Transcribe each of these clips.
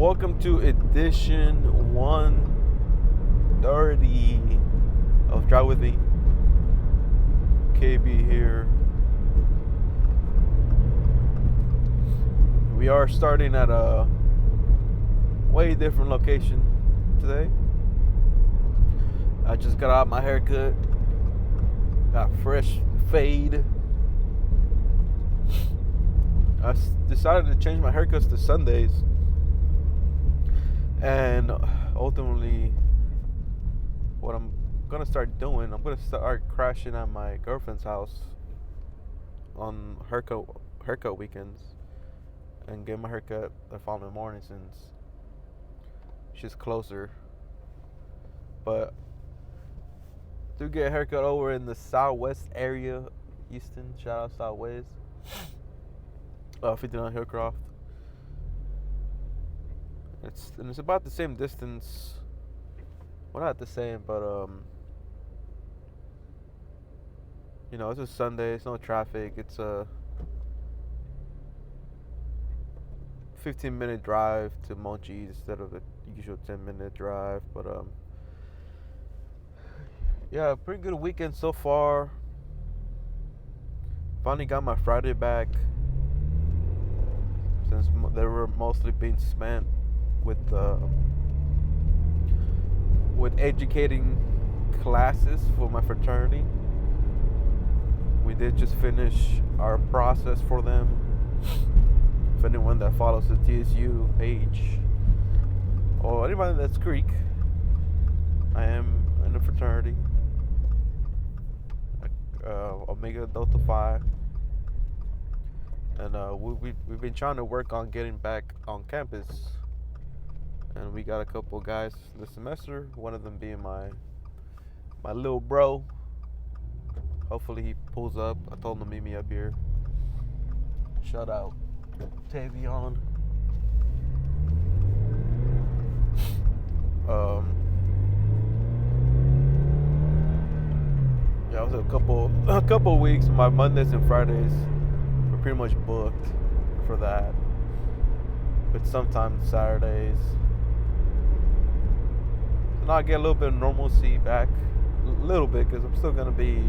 Welcome to edition 130 of Drive With Me. KB here. We are starting at a way different location today. I just got out my haircut. Got fresh fade. I decided to change my haircuts to Sundays. And ultimately, what I'm gonna start doing, I'm gonna start crashing at my girlfriend's house on haircut weekends and get my haircut the following morning since she's closer. But to get a haircut over in the Southwest area, Houston, shout out Southwest, 59 Hillcroft. It's about the same distance. Well, not the same, but it's a Sunday. It's no traffic. It's a 15-minute drive to Monchi instead of the usual 10-minute drive. But yeah, pretty good weekend so far. Finally got my Friday back since they were mostly being spent with educating classes for my fraternity. We did just finish our process for them. If anyone that follows the TSU page or anybody that's Greek, I am in a fraternity, Omega Delta Phi, and we've been trying to work on getting back on campus. And we got a couple guys this semester, one of them being my little bro. Hopefully he pulls up. I told him to meet me up here. Shout out Tavion. Yeah, it was a couple weeks. My Mondays and Fridays were pretty much booked for that. But sometimes Saturdays. Now I get a little bit of normalcy back, a little bit, because I'm still going to be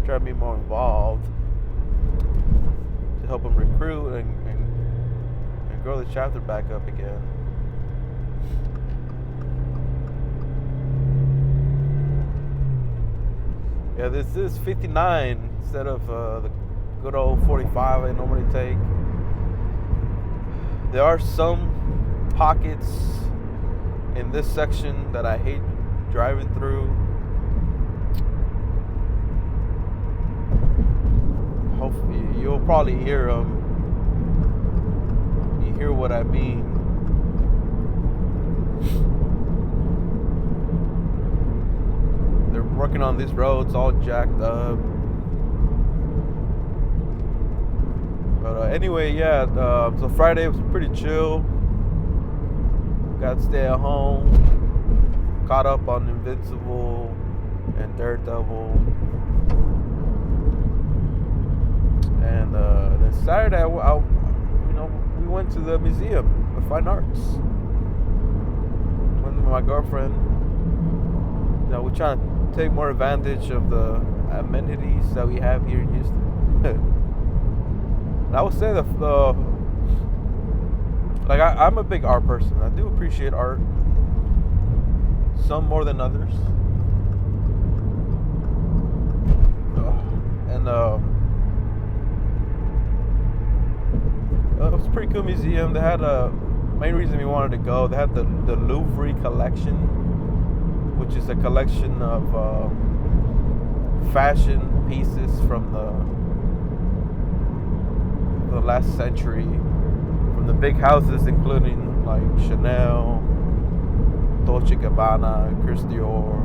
trying to be more involved to help them recruit and grow the chapter back up again. Yeah, this is 59 instead of the good old 45 I normally take. There are some pockets in this section that I hate driving through. Hopefully you'll probably hear them. You hear what I mean. They're working on these roads all jacked up. But anyway, yeah, so Friday was pretty chill. Got to stay at home, caught up on Invincible and Daredevil, and then Saturday, we went to the Museum of Fine Arts. Went with my girlfriend. We're trying to take more advantage of the amenities that we have here in Houston. And I would say I'm a big art person. I do appreciate art, some more than others. And it was a pretty cool museum. They had main reason we wanted to go. They had the Louvre collection, which is a collection of fashion pieces from the last century. The big houses, including like Chanel, Dolce & Gabbana, Chris Dior.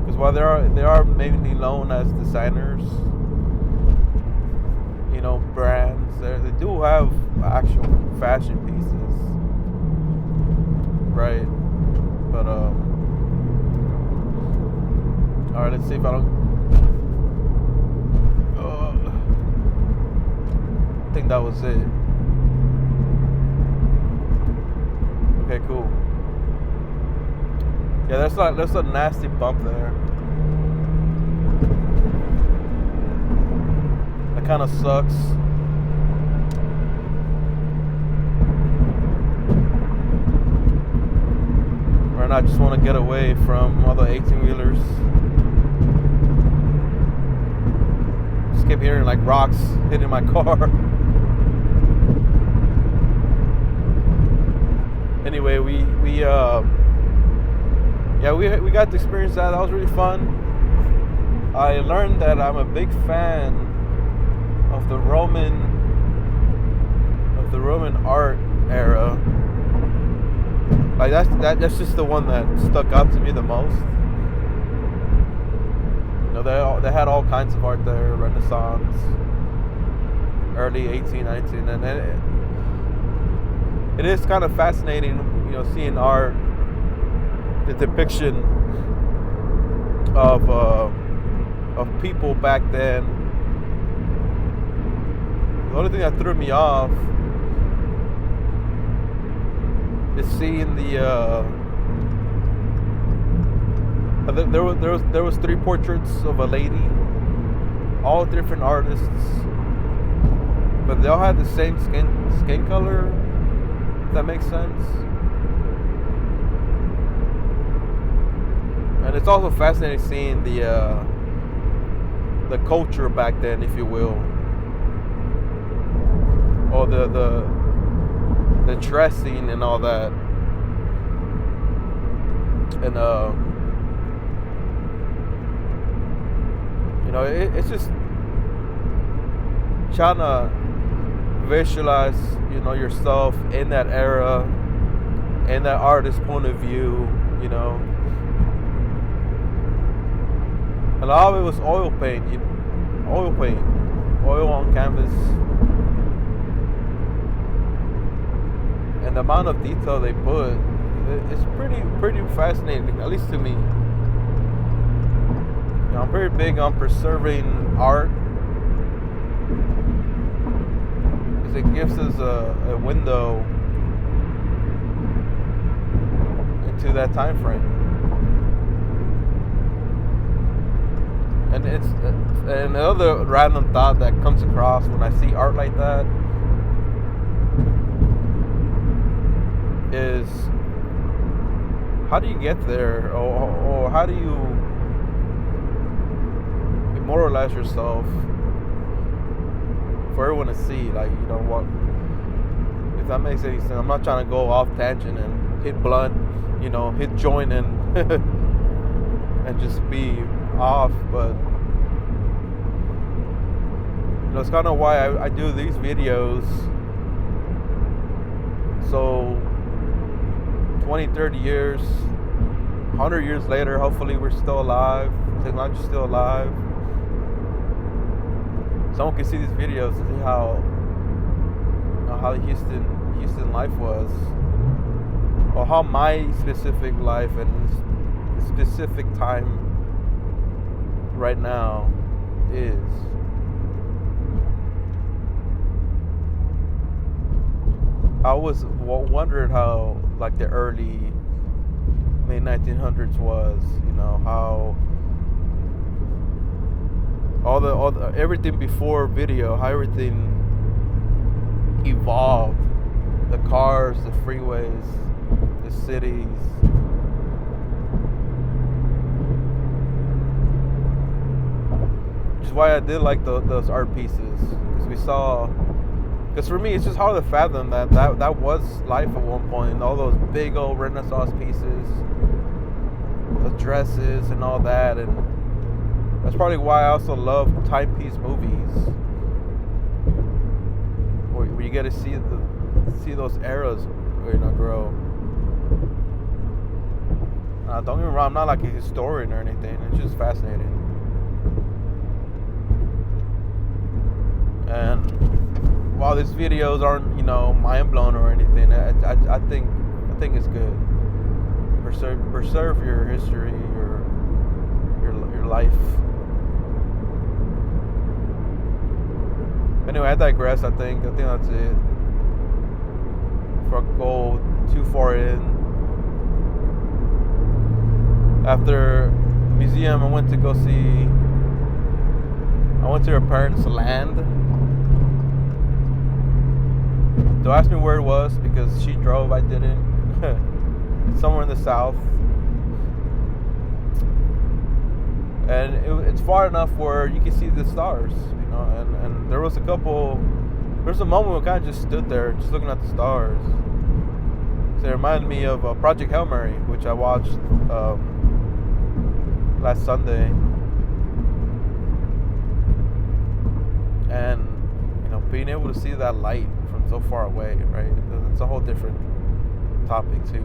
Because while they are mainly known as designers, brands, they do have actual fashion pieces, right? But all right, let's see if I don't. think that was it. Okay, cool. Yeah, there's a nasty bump there. That kind of sucks. Right now, I just want to get away from all the 18-wheelers. Just keep hearing like rocks hitting my car. Anyway, we got to experience that. That was really fun. I learned that I'm a big fan of the Roman art era. Like that's just the one that stuck out to me the most. You know, they had all kinds of art there, Renaissance, early 1819, and it is kind of fascinating, you know, seeing art, the depiction of people back then. The only thing that threw me off is seeing there was 3 portraits of a lady, all different artists, but they all had the same skin color. If that makes sense. And it's also fascinating seeing the culture back then, if you will, or the dressing and all that, and you know, it's just trying to visualize, you know, yourself in that era, in that artist's point of view, you know. A lot of it was oil paint, oil on canvas. And the amount of detail they put, it's pretty fascinating, at least to me. You know, I'm very big on preserving art, because it gives us a window into that time frame. And it's another random thought that comes across when I see art like that is, how do you get there, or how do you immortalize yourself for everyone to see? Like, you know what, if that makes any sense. I'm not trying to go off tangent and hit blunt, you know, hit joint and and just be off, but you know, it's kind of why I do these videos. So 20, 30 years, 100 years later, hopefully we're still alive, technology's still alive, someone can see these videos and see how Houston life was, or how my specific life and specific time right now is. I was wondered how, like, the early mid-1900s was, you know, how all the everything before video, how everything evolved, the cars, the freeways, the cities. Which is why I did like those art pieces, because for me it's just hard to fathom that was life at one point. All those big old Renaissance pieces, the dresses and all that, and that's probably why I also love timepiece movies, where you get to see those eras, you know, grow. Don't get me wrong, I'm not like a historian or anything. It's just fascinating. And while these videos aren't, you know, mind blown or anything, I think it's good. Preserve your history, your life. Anyway, I digress. I think that's it. Before I go too far in. After the museum, I went to her parents' land. Don't ask me where it was because she drove, I didn't. Somewhere in the south. And it's far enough where you can see the stars, and there's a moment where I kind of just stood there just looking at the stars. So it reminded me of Project Hail Mary, which I watched last Sunday. And being able to see that light from so far away, right? It's a whole different topic too.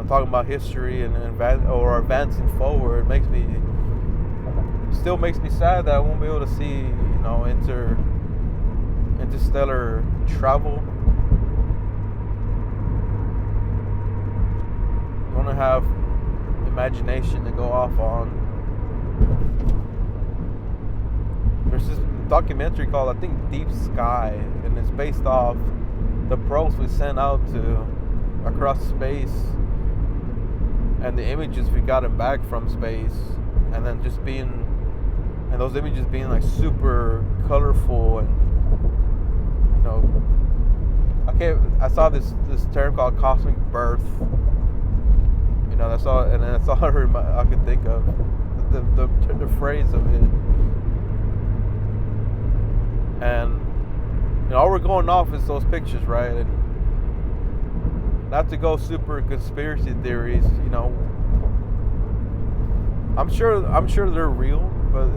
Talking about history and advancing forward still makes me sad that I won't be able to see interstellar travel. You want to have imagination to go off on. There's this documentary called, I think, Deep Sky, and it's based off the probes we sent out across space and the images we gotten back from space, and then and those images being like super colorful, and I saw this term called cosmic birth. That's all, and that's all I could think of, the phrase of it. And all we're going off is those pictures, right? And not to go super conspiracy theories, I'm sure they're real, but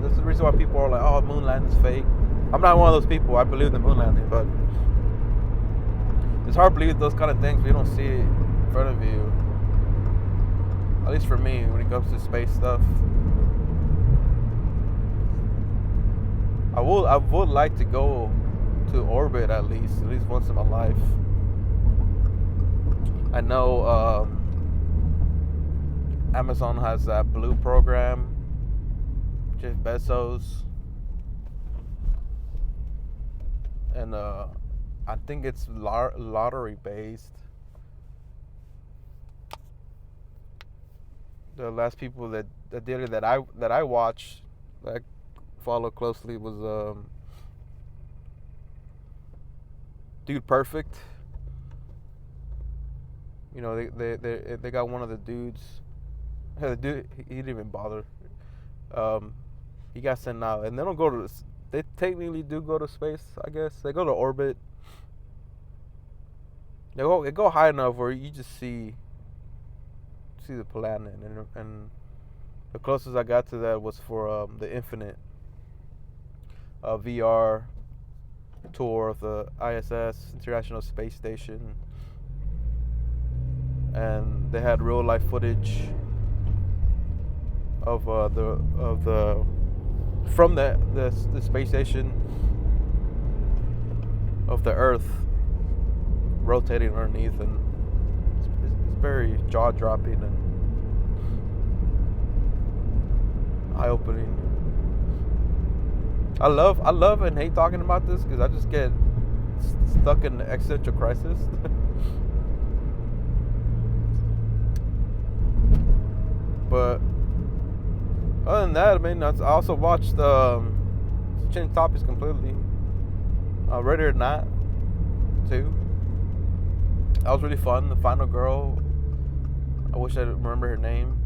that's the reason why people are like, oh, moon landing's fake. I'm not one of those people. I believe in the moon landing, but it's hard to believe those kind of things when you don't see it in front of you. At least for me, when it comes to space stuff. I would like to go to orbit at least once in my life. I know Amazon has that Blue program. Jeff Bezos. And I think it's lottery based. The last people that did it that I watched, that I follow closely, was Dude Perfect. They got one of the dudes. The dude, he didn't even bother. He got sent out, and they don't go to. They technically do go to space, I guess. They go to orbit. They go high enough where you just see the planet, and the closest I got to that was for the Infinite VR tour of the ISS, International Space Station, and they had real life footage of the space station, of the Earth rotating underneath, and it's very jaw-dropping and eye-opening. I love and hate talking about this because I just get stuck in the existential crisis. But other than that, I mean, I also watched change topics completely. Ready or Not 2. That was really fun. The final girl, I wish I remember her name.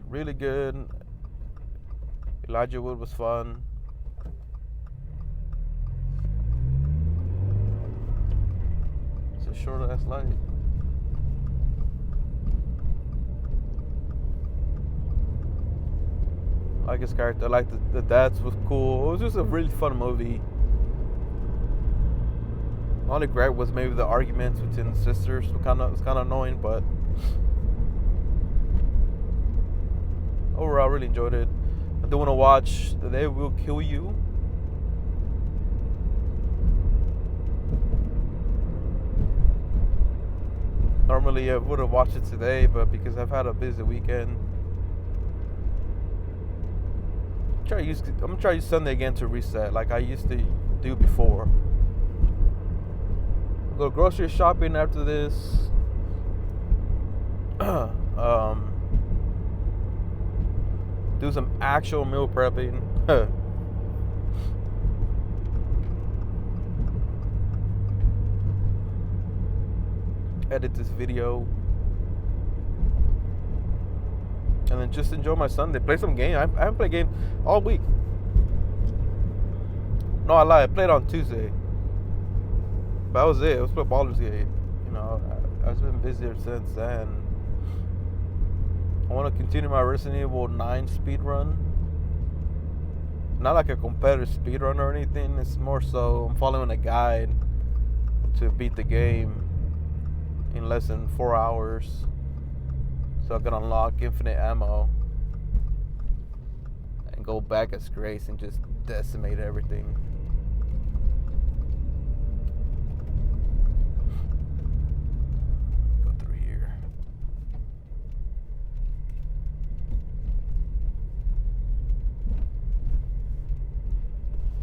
Really good. Elijah Wood was fun. It's a short ass light. I like his character. I like the dads was cool. It was just a really fun movie. The only gripe was maybe the arguments between the sisters. It's kind of annoying, but overall, I really enjoyed it. I do want to watch They Will Kill You. Normally I would have watched it today, but because I've had a busy weekend, I'm gonna try to use Sunday again to reset, like I used to do before. Go grocery shopping after this. Do some actual meal prepping. Edit this video. And then just enjoy my Sunday. Play some game. I haven't played game all week. No, I lied. I played on Tuesday. But that was it. I was playing Baldur's Gate. You know, I've been busier since then. I want to continue my Resident Evil 9 speed run. Not like a competitive speed run or anything. It's more so I'm following a guide to beat the game in less than 4 hours. So I can unlock infinite ammo and go back as Grace and just decimate everything. Go through here.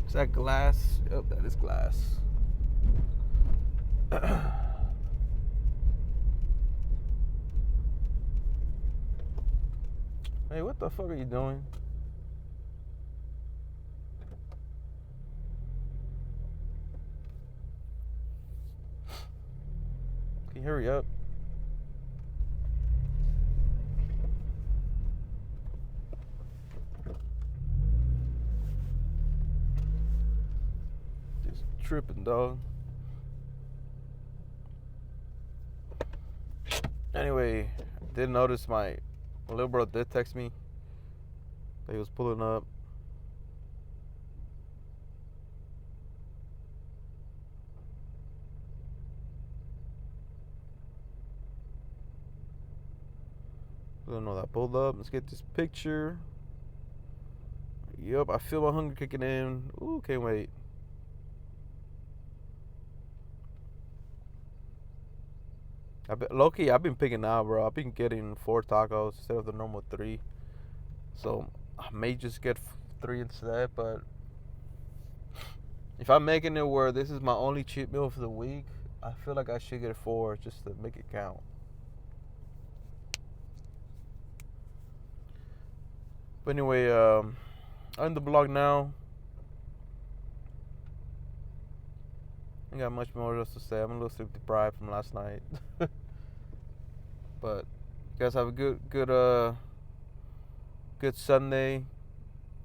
Is that glass? Yep, that is glass. Hey, what the fuck are you doing? Can you hurry up? Just tripping, dog. Anyway, I did notice my little bro did text me that he was pulling up. I don't know that pulled up. Let's get this picture. Yup, I feel my hunger kicking in. Ooh, can't wait. Low-key, I've been picking out, bro. I've been getting 4 tacos instead of the normal 3. So I may just get 3 instead, but if I'm making it where this is my only cheat meal for the week, I feel like I should get 4 just to make it count. But anyway, I'm in the blog now. I got much more else to say. I'm a little sleep deprived from last night. But you guys have a good Sunday.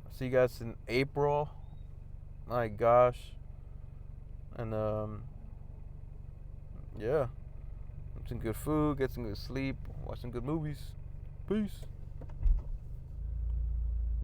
I'll see you guys in April. My gosh. And yeah. Get some good food, get some good sleep, watch some good movies. Peace.